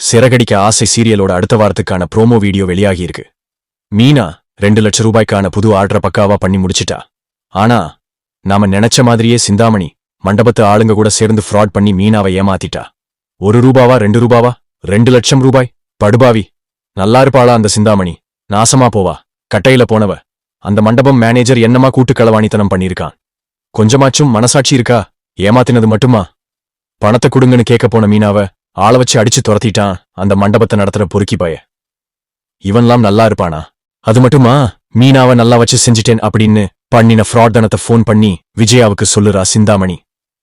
சிறகடிக்க ஆசை சீரியலோட அடுத்த வாரத்துக்கான ப்ரோமோ வீடியோ வெளியாகியிருக்கு. மீனா 2 லட்சம் ரூபாய்க்கான புது ஆர்டரை பக்காவா பண்ணி முடிச்சிட்டா. ஆனா நாம நினைச்ச மாதிரியே சிந்தாமணி மண்டபத்து ஆளுங்க கூட சேர்ந்து ஃப்ராட் பண்ணி மீனாவை ஏமாத்திட்டா. 1 ரூபாவா 2 ரூபாவா 2 லட்சம் ரூபாய். படுபாவி. நல்லா இருப்பாளா அந்த சிந்தாமணி? நாசமா போவா. கட்டையில போனவ. அந்த மண்டபம் மேனேஜர் என்னமா கூட்டுக்களவாணித்தனம் பண்ணியிருக்கான். கொஞ்சமாச்சும் மனசாட்சி இருக்கா? ஏமாத்தினது மட்டுமா? பணத்தை கொடுங்கன்னு கேட்க போன மீனாவ ஆள வச்சு அடிச்சு துரத்திட்டான் அந்த மண்டபத்தை நடத்துற பொறுக்கி பய. இவன்லாம் நல்லா இருப்பானா? அது மட்டுமா, மீனாவை நல்லா வச்சு செஞ்சிட்டேன் அப்படின்னு பண்ணின ஃப்ராட் தனத்தை ஃபோன் பண்ணி விஜயாவுக்கு சொல்லுறா சிந்தாமணி.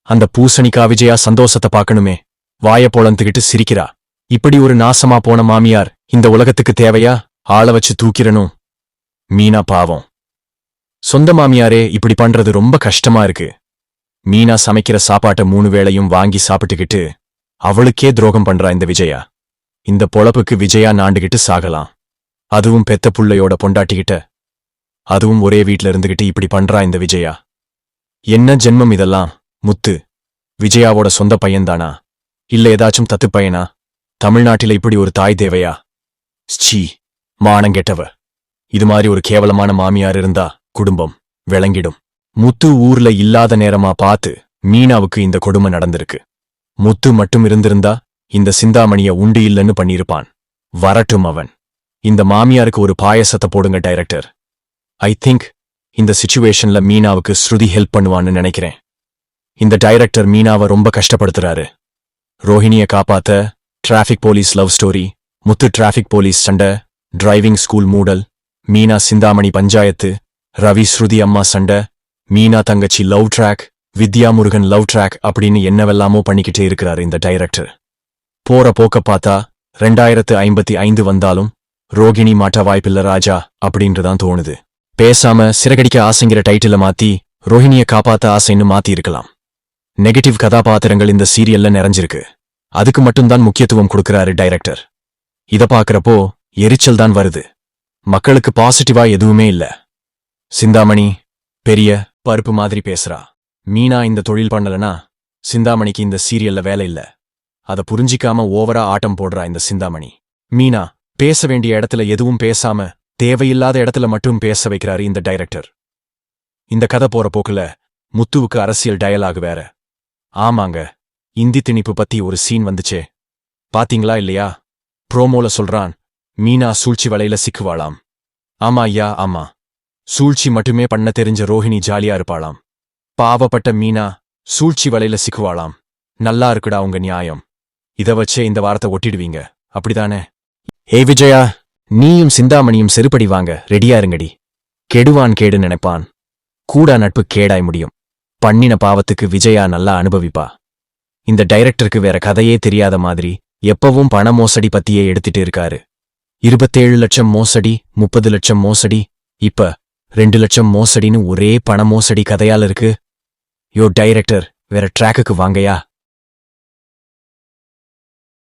அந்த பூசணிக்கா விஜயா சந்தோஷத்தை பார்க்கணுமே வாய பொளந்துகிட்டு சிரிக்கிறா. இப்படி ஒரு நாசமா போன மாமியார் இந்த உலகத்துக்கு தேவையா? ஆள வச்சு தூக்கிறனும். மீனா பாவம். சொந்த மாமியாரே இப்படி பண்றது ரொம்ப கஷ்டமா இருக்கு. மீனா சமைக்கிற சாப்பாட்டை 3 வேளையும் வாங்கி சாப்பிட்டுக்கிட்டு அவளுக்கே துரோகம் பண்றா இந்த விஜயா. இந்த பொழப்புக்கு விஜயா நாண்டுகிட்டு சாகலாம். அதுவும் பெத்த புள்ளையோட பொண்டாட்டிக்கிட்ட. அதுவும் ஒரே வீட்ல இருந்துகிட்டு இப்படி பண்றா இந்த விஜயா. என்ன ஜென்மம் இதெல்லாம்? முத்து விஜயாவோட சொந்த பையன்தானா? இல்ல ஏதாச்சும் தத்து பையனா? தமிழ்நாட்டில இப்படி ஒரு தாய் தேவையா? ஸ்சீ, மானங்கெட்டவ. இது மாதிரி ஒரு கேவலமான மாமியார் இருந்தா குடும்பம் விளங்கிடும். முத்து ஊர்ல இல்லாத நேரமா பார்த்து மீனாவுக்கு இந்த கொடுமை நடந்திருக்கு. முத்து மட்டும் இருந்திருந்தா இந்த சிந்தாமணிய உண்டு இல்லன்னு பண்ணியிருப்பான். வரட்டும் அவன். இந்த மாமியாருக்கு ஒரு பாயசத்தை போடுங்க டைரக்டர். ஐ திங்க் இந்த சிச்சுவேஷன்ல மீனாவுக்கு ஸ்ருதி ஹெல்ப் பண்ணுவான்னு நினைக்கிறேன். இந்த டைரக்டர் மீனாவை ரொம்ப கஷ்டப்படுத்துறாரு. ரோஹிணிய காப்பாத்த டிராஃபிக் போலீஸ் லவ் ஸ்டோரி, முத்து டிராஃபிக் போலீஸ் சண்டை, டிரைவிங் ஸ்கூல் மூடல், மீனா சிந்தாமணி பஞ்சாயத்து, ரவி ஸ்ருதி அம்மா சண்டை, மீனா தங்கச்சி லவ் ட்ராக், வித்யா முருகன் லவ் ட்ராக் அப்படின்னு என்னவெல்லாமோ பண்ணிக்கிட்டே இருக்கிறாரு இந்த டைரக்டர். போற போக்க பார்த்தா 2055 வந்தாலும் ரோகிணி மாட்ட வாய்ப்பில்ல ராஜா அப்படின்றதான் தோணுது. பேசாம சிறகடிக்க ஆசைங்கிற டைட்டில மாத்தி ரோஹிணிய காப்பாத்த ஆசைன்னு மாத்தி இருக்கலாம். நெகட்டிவ் கதாபாத்திரங்கள் இந்த சீரியல்ல நிறைஞ்சிருக்கு. அதுக்கு மட்டும்தான் முக்கியத்துவம் கொடுக்கறாரு டைரக்டர். இத பாக்குறப்போ எரிச்சல் தான் வருது. மக்களுக்கு பாசிட்டிவா எதுவுமே இல்ல. சிந்தாமணி பெரிய பருப்பு மாதிரி பேசுறா. மீனா இந்த தொழில் பண்ணலனா சிந்தாமணிக்கு இந்த சீரியல்ல வேலை இல்ல. அத புரிஞ்சிக்காம ஓவரா ஆட்டம் போடுறா இந்த சிந்தாமணி. மீனா பேச வேண்டிய இடத்துல எதுவும் பேசாம தேவையில்லாத இடத்துல மட்டும் பேச வைக்கிறாரு இந்த டைரக்டர். இந்த கதை போற போக்குல முத்துவுக்கு அரசியல் டயலாக் வேற. ஆமாங்க, இந்தி திணிப்பு பத்தி ஒரு சீன் வந்துச்சே, பாத்தீங்களா இல்லையா? ப்ரோமோல சொல்றான் மீனா சூழ்ச்சி வலையில சிக்குவாளாம். ஆமா ஐயா, ஆமா. சூழ்ச்சி மட்டுமே பண்ண தெரிஞ்ச ரோஹிணி ஜாலியா இருப்பாளாம். பாவப்பட்ட மீனா சூழ்ச்சி வலையில சிக்குவாளாம். நல்லா இருக்குடா உங்க நியாயம். இத வச்சே இந்த வாரத்தை ஒட்டிடுவீங்க, அப்படிதானே? ஏய் விஜயா, நீயும் சிந்தாமணியும் செருப்படி வாங்க, ரெடியா இருங்கடி. கெடுவான் கேடு நினைப்பான், கூடா நட்பு கேடாய் முடியும். பண்ணின பாவத்துக்கு விஜயா நல்லா அனுபவிப்பா. இந்த டைரக்டருக்கு வேற கதையே தெரியாத மாதிரி எப்பவும் பண மோசடி பத்தியே எடுத்துட்டு இருக்காரு. 27 லட்சம் மோசடி, 30 லட்சம் மோசடி, இப்ப 2 லட்சம் மோசடின்னு ஒரே பண மோசடி கதையால இருக்கு. யோ டைரக்டர், வேற ட்ராக்குக்கு வாங்கயா.